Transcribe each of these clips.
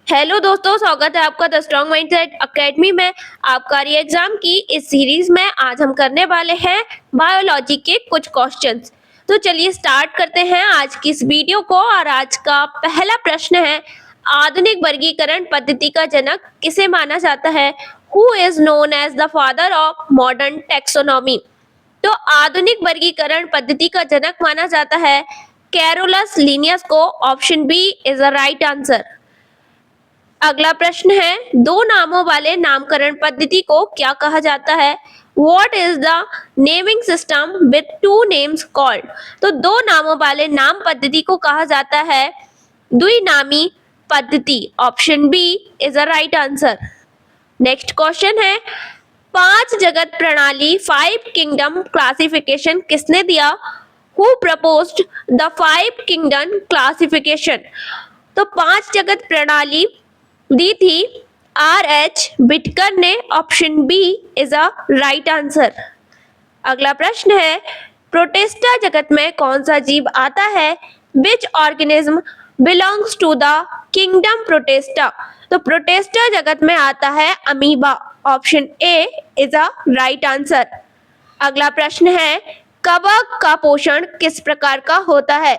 Hello दोस्तों, स्वागत है आपका द स्ट्रॉन्ग माइंडसेट एकेडमी में। आपका री एग्जाम की इस सीरीज में आज हम करने वाले हैं बायोलॉजी के कुछ क्वेश्चंस। तो चलिए स्टार्ट करते हैं आज की इस वीडियो को। और आज का पहला प्रश्न है, आधुनिक वर्गीकरण पद्धति का जनक किसे माना जाता है? Who is known as the father of modern taxonomy? तो आधुनिक वर्गीकरण पद्धति का जनक माना जाता है कैरोलस लिनियस को। Option B is the right answer. अगला प्रश्न है, दो नामों वाले नामकरण पद्धति को क्या कहा जाता है? What is the naming system with two names called? तो दो नामों वाले नाम पद्धति को कहा जाता है द्विनामी पद्धति। Option B is a right answer. Next question है, पांच जगत प्रणाली 5 किंगडम क्लासिफिकेशन किसने दिया? Who proposed the 5 kingdom classification? तो पांच जगत प्रणाली दी थी R.H. बिटकर ने। Option B is a right answer. अगला प्रश्न है, प्रोटिस्टा जगत में कौन सा जीव आता है? Which organism belongs to the kingdom Protista? तो प्रोटिस्टा जगत में आता है amoeba. Option A is a right answer. अगला प्रश्न है, कवक का पोषण किस प्रकार का होता है?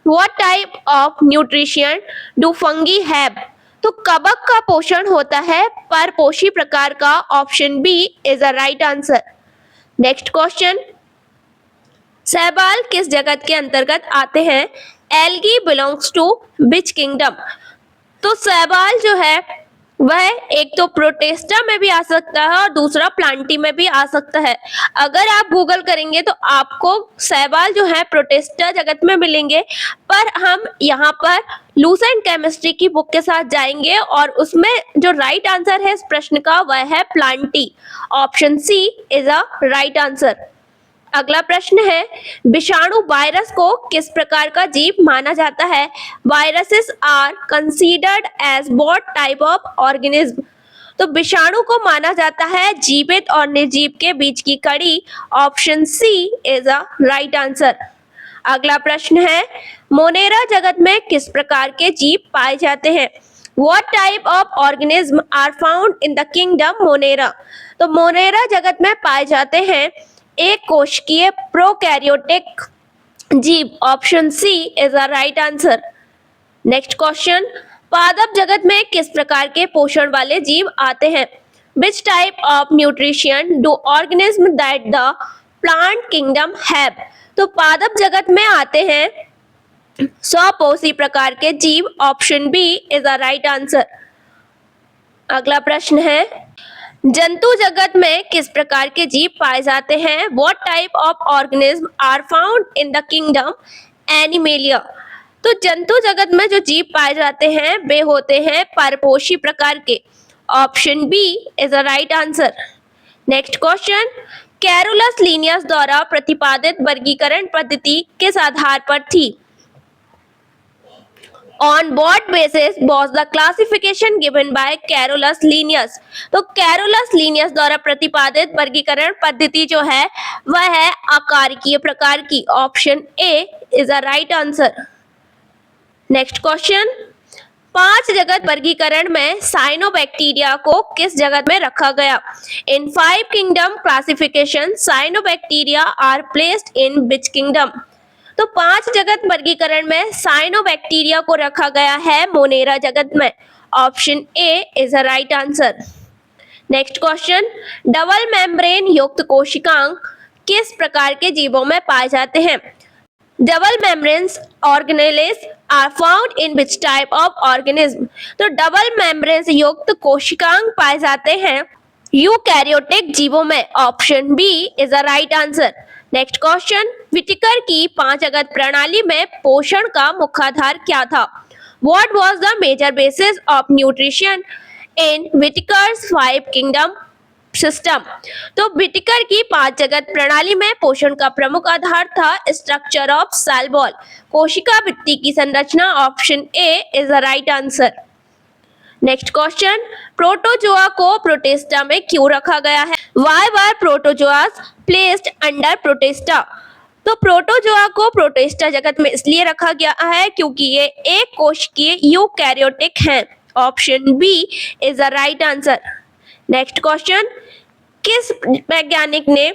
What type of nutrition do fungi have? तो कवक का पोषण होता है परपोषी प्रकार का। Option B is a right answer. Next question, शैवाल किस जगत के अंतर्गत आते हैं? Algae belongs to which kingdom? तो शैवाल जो है वह एक तो प्रोटिस्टा में भी आ सकता है और दूसरा प्लांटी में भी आ सकता है। अगर आप गूगल करेंगे तो आपको शैवाल जो है प्रोटिस्टा जगत में मिलेंगे, पर हम यहाँ पर लूसेंट केमिस्ट्री की बुक के साथ जाएंगे और उसमें जो राइट आंसर है इस प्रश्न का वह है Plantae. Option C is a right answer. अगला प्रश्न है, विषाणु वायरस को किस प्रकार का जीव माना जाता है? Viruses are considered as what type of organism? तो विषाणु को माना जाता है जीवित और निर्जीव के बीच की कड़ी। Option C is a right answer. अगला प्रश्न है, मोनेरा जगत में किस प्रकार के जीव पाए जाते हैं? What type of organism are found in the kingdom Monera? तो मोनेरा जगत में पाए जाते हैं एक कोशिकीय प्रोकैरियोटिक जीव। Option C is a right answer. Next question, पादप जगत में किस प्रकार के पोषण वाले जीव आते हैं? विच type of nutrition do organism that the plant kingdom have? तो पादप जगत में आते हैं स्वपोषी प्रकार के जीव। Option B is a right answer. अगला प्रश्न है, जंतु जगत में किस प्रकार के जीव पाए जाते हैं? What type of organism are found in the kingdom Animalia? तो जंतु जगत में जो जीव पाए जाते हैं वे होते हैं परपोषी प्रकार के। Option B is a right answer. Next question, Carolus Linnaeus द्वारा प्रतिपादित वर्गीकरण पद्धति किस आधार पर थी? On what basis was the classification given by Carolus Linnaeus? तो Carolus Linnaeus द्वारा प्रतिपादित वर्गीकरण पद्धति जो है वह है आकारिकीय प्रकार की। Option A is a right answer. Next question, पांच जगत वर्गीकरण में साइनोबैक्टीरिया को किस जगत में रखा गया? In 5 kingdom classification cyanobacteria are placed in which kingdom? तो पांच जगत वर्गीकरण में साइनोबैक्टीरिया को रखा गया है मोनेरा जगत में। Option A is a right answer. Next question, double membrane युक्त कोशिकांग किस प्रकार के जीवों में पाए जाते हैं? Double membranes organelles are found in which type of organism? तो डबल मेम्ब्रेन्स युक्त कोशिकांग पाए जाते हैं यूकैरियोटिक जीवों में। Option B is a right answer. Next question, Whittaker की पांच जगत प्रणाली में पोषण का मुख्याधार क्या था? What was the major basis of nutrition in Whittaker's 5 kingdom system? तो विटिकर की पांच जगत प्रणाली में पोषण का प्रमुख आधार था स्ट्रक्चर ऑफ सेल वॉल, कोशिका भित्ति की संरचना। Option A is a right answer. Next question, protozoa को प्रोटिस्टा में क्यों रखा गया है? Why were protozoas placed under protista? तो प्रोटोजोआ को प्रोटिस्टा जगत में इसलिए रखा गया है क्योंकि ये एक कोशिकीय यूकैरियोटिक हैं। Option B is the right answer. Next question, किस वैज्ञानिक ने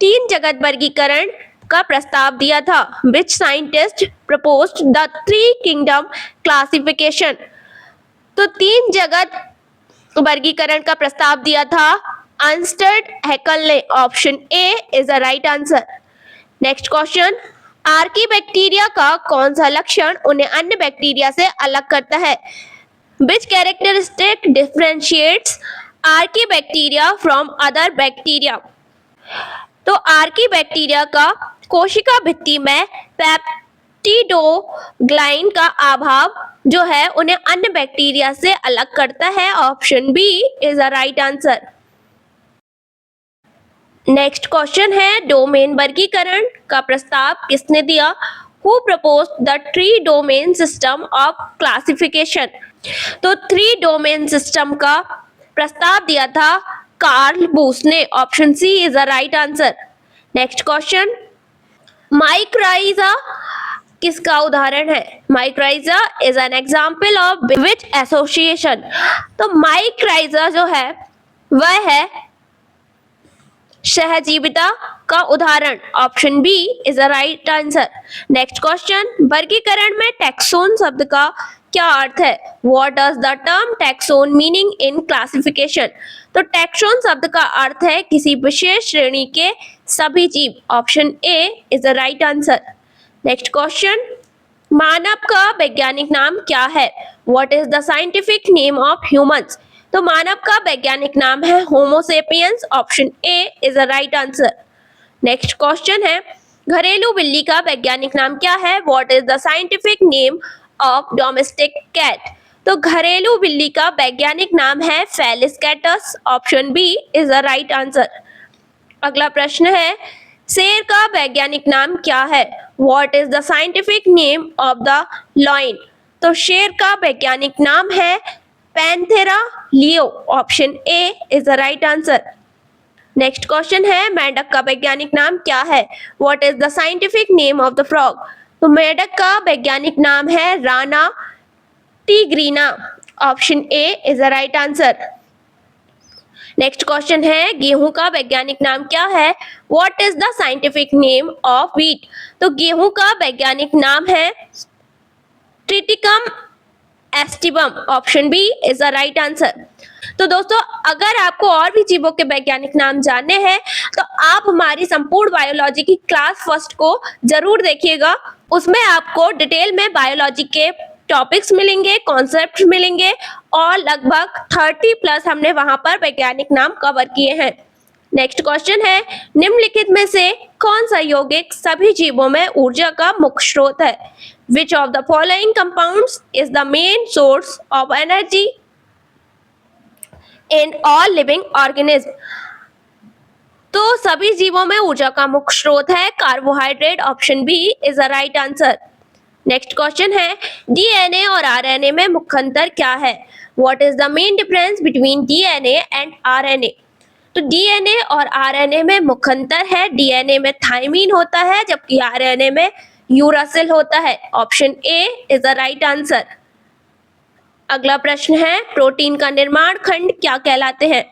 3 जगत वर्गीकरण का प्रस्ताव दिया था? Which scientist proposed the 3 kingdom classification? तो 3 जगत वर्गीकरण का प्रस्ताव दिया था अर्नस्ट हैकेल ने। Option A is the right answer. Next question, archaebacteria का कौन सा लक्षण उन्हें अन्य बैक्टीरिया से अलग करता है? Which characteristic differentiates archaebacteria from other bacteria? तो आर्कीबैक्टीरिया का कोशिका भित्ति में पेप्टिडोग्लाइन का अभाव जो है उन्हें अन्य बैक्टीरिया से अलग करता है। Option B is the right answer. Next question है, डोमेन वर्गीकरण का प्रस्ताव किसने दिया? Who proposed the 3 domain system of classification? तो 3 डोमेन सिस्टम का प्रस्ताव दिया था कार्ल बूस ने। Option C is the right answer. Next question, mycorrhiza किसका उदाहरण है? Mycorrhiza is an example of which association? तो माइक्राइजा जो है वह है सहजीविता का उदाहरण। Option B is the right answer. Next question, वर्गीकरण में टैक्सोन शब्द का क्या अर्थ है? What does the term taxon meaning in classification? तो टैक्सोन शब्द का अर्थ है किसी विशेष श्रेणी के सभी जीव। Option A is the right answer. Next question, मानव का वैज्ञानिक नाम क्या है? What is the scientific name of humans? तो मानव का वैज्ञानिक नाम है Homo sapiens. Option A is the right answer. Next question है, घरेलू बिल्ली का वैज्ञानिक नाम क्या है? What is the scientific name of domestic cat? तो घरेलू बिल्ली का वैज्ञानिक नाम है Felis catus. Option B is the right answer. अगला प्रश्न है, शेर का वैज्ञानिक नाम क्या है? What is the scientific name of the lion? तो शेर का वैज्ञानिक नाम है Panthera leo. Option A is the right answer. Next question है, मेंढक का वैज्ञानिक नाम क्या है? What is the scientific name of the frog? तो मेंढक का वैज्ञानिक नाम है Rana tigrina. Option A is the right answer. Next question है, गेहूं का वैज्ञानिक नाम क्या है? What is the scientific name of wheat? तो गेहूं का वैज्ञानिक नाम है Triticum aestivum. Option B is the right answer. तो दोस्तों, अगर आपको और भी जीवों के वैज्ञानिक नाम जानने हैं तो आप हमारी संपूर्ण बायोलॉजी की क्लास फर्स्ट को जरूर देखिएगा। उसमें आपको डिटेल में बायोलॉजी के टॉपिक्स मिलेंगे, कॉन्सेप्ट मिलेंगे और लगभग 30+ हमने वहां पर वैज्ञानिक नाम कवर किए हैं। नेक्स्ट क्वेश्चन है, निम्नलिखित में से कौन सा यौगिक सभी जीवों में ऊर्जा का मुख्य स्रोत है? Which of the following compounds is the main source of energy in all living organism? तो सभी जीवों में ऊर्जा का मुख्य स्रोत है carbohydrate. Option B is the right answer. Next question है, डीएनए और आरएनए में मुख्य अंतर क्या है? What is the main difference between DNA and RNA? तो डीएनए और आरएनए में मुख्य अंतर है, डीएनए में थायमीन होता है जबकि आरएनए में यूरासिल होता है। Option A is the right answer. अगला प्रश्न है, प्रोटीन का निर्माण खंड क्या कहलाते हैं?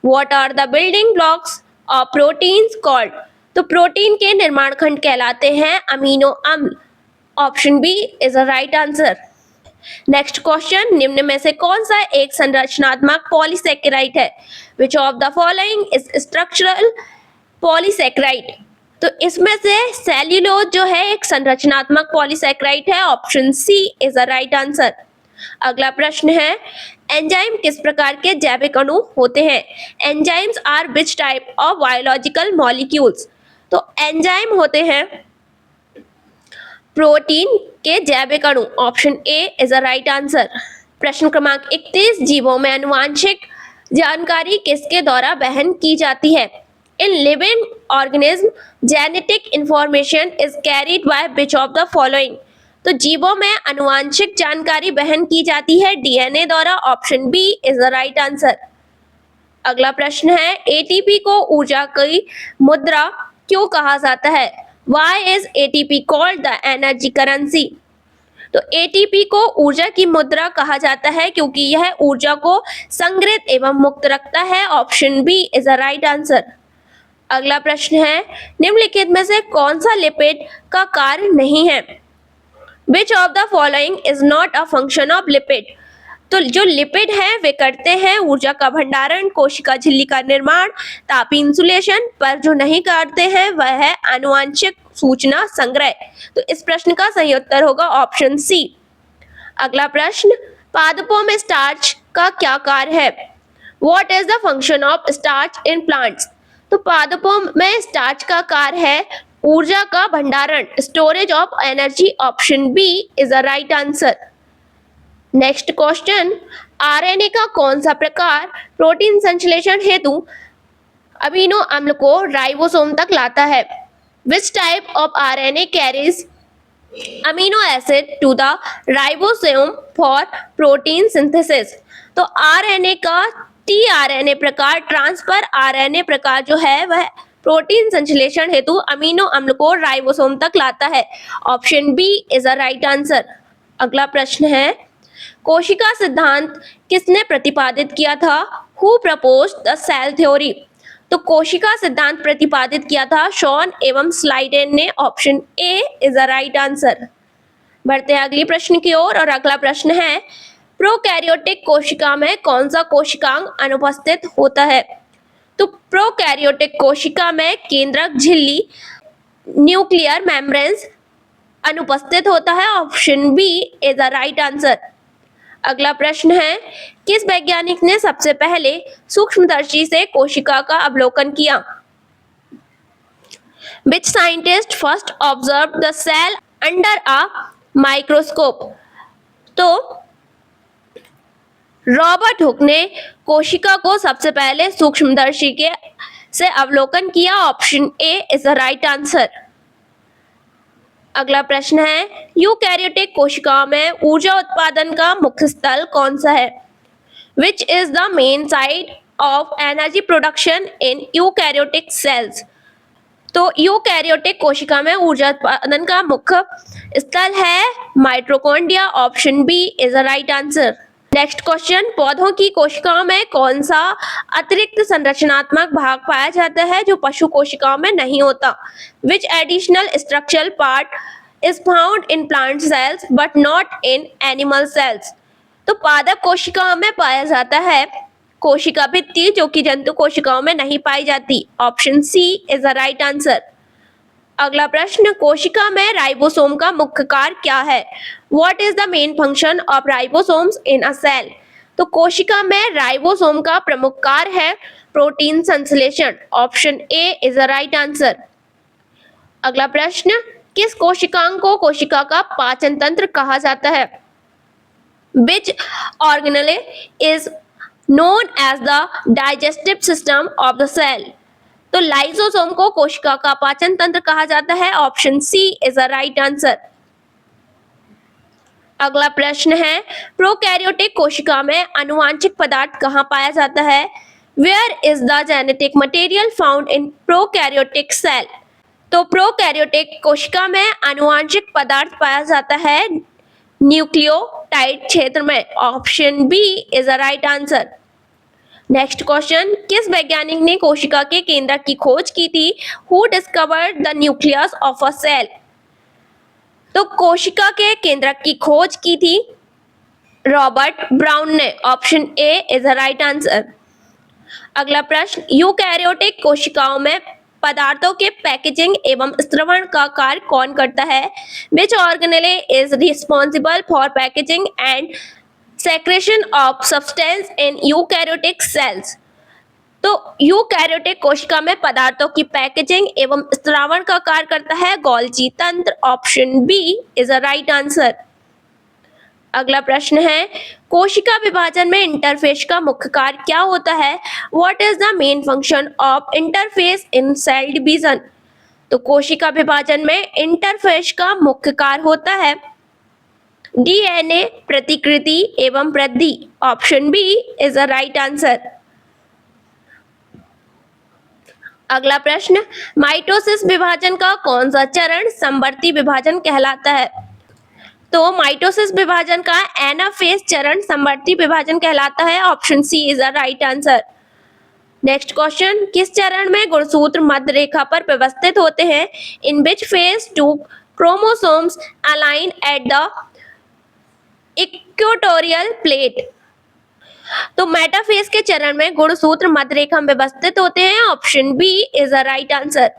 What are the building blocks of proteins called? तो प्रोटीन के निर्माण खंड कहलाते हैं अमीनो अम्ल। Option B is the right answer. Next question, निम्न में से कौन सा एक संरचनात्मक पॉलीसेकेराइड है? Which of the following is structural polysaccharide? तो इसमें से सेल्यूलोज जो है एक संरचनात्मक पॉलीसेकेराइड है। Option C is the right answer. अगला प्रश्न है, एंजाइम किस प्रकार के जैविक अणु होते हैं? Enzymes are which type of biological molecules? तो एंजाइम होते हैं प्रोटीन के जैविक अणु। Option A is the right answer. प्रश्न क्रमांक 31, जीवों में आनुवांशिक जानकारी किसके द्वारा वहन की जाती है? In living organism, genetic information is carried by which of the following? तो जीवों में आनुवांशिक जानकारी वहन की जाती है डीएनए द्वारा। Option B is the right answer. अगला प्रश्न है, एटीपी को ऊर्जा की मुद्रा क्यों कहा जाता है? Why is ATP called the energy currency? तो एटीपी को ऊर्जा की मुद्रा कहा जाता है क्योंकि यह ऊर्जा को संग्रहित एवं मुक्त रखता है। Option B is a right answer. अगला प्रश्न है, निम्नलिखित में से कौन सा लिपिड का कार्य नहीं है? Which of the following is not a function of lipid? तो जो लिपिड है वे करते हैं ऊर्जा का भंडारण, कोशिका झिल्ली का निर्माण, तापी इंसुलेशन, पर जो नहीं करते हैं वह है आनुवांशिक सूचना संग्रह। तो इस प्रश्न का सही उत्तर होगा ऑप्शन सी। अगला प्रश्न, पादपों में स्टार्च का क्या कार्य है? What is the function of starch in plants? तो पादपों में स्टार्च का कार्य है ऊर्जा का भंडारण, storage of energy. Option B is a right answer. Next question, RNA का कौन सा प्रकार प्रोटीन संश्लेषण हेतु अमीनो अम्ल को राइबोसोम तक लाता है? Which type of RNA carries amino acid to the ribosome for protein synthesis? तो आरएनए का टीआरएनए प्रकार, ट्रांसफर आरएनए प्रकार जो है वह प्रोटीन संश्लेषण हेतु अमीनो अम्ल को राइबोसोम तक लाता है। Option B is a right answer. अगला प्रश्न है, कोशिका सिद्धांत किसने प्रतिपादित किया था? Who proposed the cell theory? तो कोशिका सिद्धांत प्रतिपादित किया था शॉन एवं स्लाइडेन ने। Option A is a right answer. बढ़ते हैं अगली प्रश्न की ओर और अगला प्रश्न है, प्रोकैरियोटिक कोशिका में कौन सा कोशिकांग अनुपस्थित होता है? तो प्रोकैरियोटिक कोशिका में केंद्रक झिल्ली, न्यूक्लियर मेम्ब्रेन्स अनुपस्थित होता है। Option B is a right answer. अगला प्रश्न है, किस वैज्ञानिक ने सबसे पहले सूक्ष्मदर्शी से कोशिका का अवलोकन किया? Which scientist first observed the cell under a microscope? तो रॉबर्ट हुक ने कोशिका को सबसे पहले सूक्ष्मदर्शी के से अवलोकन किया। Option A is the right answer. अगला प्रश्न है, यूकैरियोटिक कोशिकाओं में ऊर्जा उत्पादन का मुख्य स्थल कौन सा है? Which is the main site of energy production in eukaryotic cells? तो यूकैरियोटिक कोशिका में ऊर्जा उत्पादन का मुख्य स्थल है mitochondria. Option B is the right answer. Next question, पौधों की कोशिकाओं में कौन सा अतिरिक्त संरचनात्मक भाग पाया जाता है जो पशु कोशिकाओं में नहीं होता? Which additional structural part is found in plant cells but not in animal cells? तो पादप कोशिकाओं में पाया जाता है कोशिका भित्ति जो कि जंतु कोशिकाओं में नहीं पाई जाती। Option C is the right answer. अगला प्रश्न, कोशिका में राइबोसोम का मुख्य कार्य क्या है? What is the main function of ribosomes in a cell? तो कोशिका में राइबोसोम का प्रमुख कार्य है प्रोटीन संश्लेषण। Option A is the right answer. अगला प्रश्न, किस कोशिकांग को कोशिका का पाचन तंत्र कहा जाता है? Which organelle is known as the digestive system of the cell? तो लाइसोसोम को कोशिका का पाचन तंत्र कहा जाता है। Option C is a right answer. अगला प्रश्न है, प्रोकैरियोटिक कोशिका में आनुवांशिक पदार्थ कहाँ पाया जाता है? Where is the genetic material found in prokaryotic cell? तो प्रोकैरियोटिक कोशिका में आनुवांशिक पदार्थ पाया जाता है न्यूक्लियोटाइड क्षेत्र में। Option B is a right answer. Next question, किस वैज्ञानिक ने कोशिका के केंद्रक की खोज की थी? Who discovered the nucleus of a cell? तो कोशिका के केंद्रक की खोज की थी रॉबर्ट ब्राउन ने। Option A is the right answer. अगला प्रश्न, यूकैरियोटिक कोशिकाओं में पदार्थों के पैकेजिंग एवं स्त्रवण का कार्य कौन करता है? Which organelle is responsible for packaging and secretion of substance in eukaryotic cells? तो यूकैरियोटिक कोशिका में पदार्थों की पैकेजिंग एवं स्त्रावण का कार्य करता है गोल्जी तंत्र। Option B is a right answer. अगला प्रश्न है, कोशिका विभाजन में इंटरफेस का मुख्य कार्य क्या होता है? What is the main function of interphase in cell division? तो कोशिका विभाजन में इंटरफेस का मुख्य कार्य होता है डीएनए प्रतिकृति एवं वृद्धि। Option B is a right answer. अगला प्रश्न, माइटोसिस विभाजन का कौन सा चरण समवर्ती विभाजन कहलाता है? तो माइटोसिस विभाजन का एनाफेज चरण समवर्ती विभाजन कहलाता है। Option C is the right answer. Next question, किस चरण में गुणसूत्र मध्य रेखा पर व्यवस्थित होते हैं? In which phase do chromosomes align at the equatorial plate? तो मेटाफेज के चरण में गुणसूत्र मध्य रेखा में व्यवस्थित होते हैं। Option B is the right answer.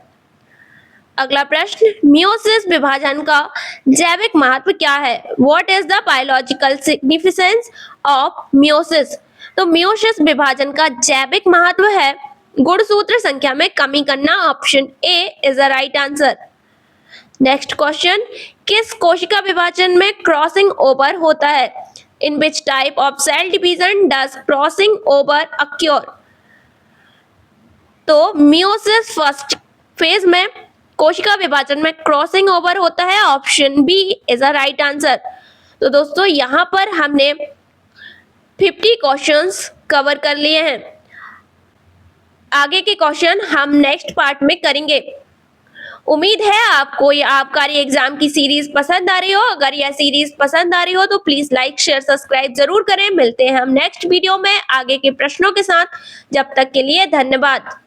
अगला प्रश्न, मियोसिस विभाजन का जैविक महत्व क्या है? What is the biological significance of meiosis? तो मियोसिस विभाजन का जैविक महत्व है गुणसूत्र संख्या में कमी करना। Option A is the right answer. Next question, किस कोशिका विभाजन में क्रॉसिंग ओवर होता है? In which type of cell division does crossing over occur? तो मियोसिस फर्स्ट फेज में कोशिका विभाजन में क्रॉसिंग ओवर होता है। Option B is the right answer. तो दोस्तों यहाँ पर हमने 50 क्वेश्चंस कवर कर लिए हैं। आगे के क्वेश्चन हम नेक्स्ट पार्ट में करेंगे। उम्मीद है आपको ये आबकारी एग्जाम की सीरीज पसंद आ रही हो। अगर यह सीरीज पसंद आ रही हो तो प्लीज लाइक शेयर सब्सक्राइब जरूर करें। मिलते हैं हम नेक्स्ट वीडियो में आगे के प्रश्नों के साथ। जब तक के लिए धन्यवाद।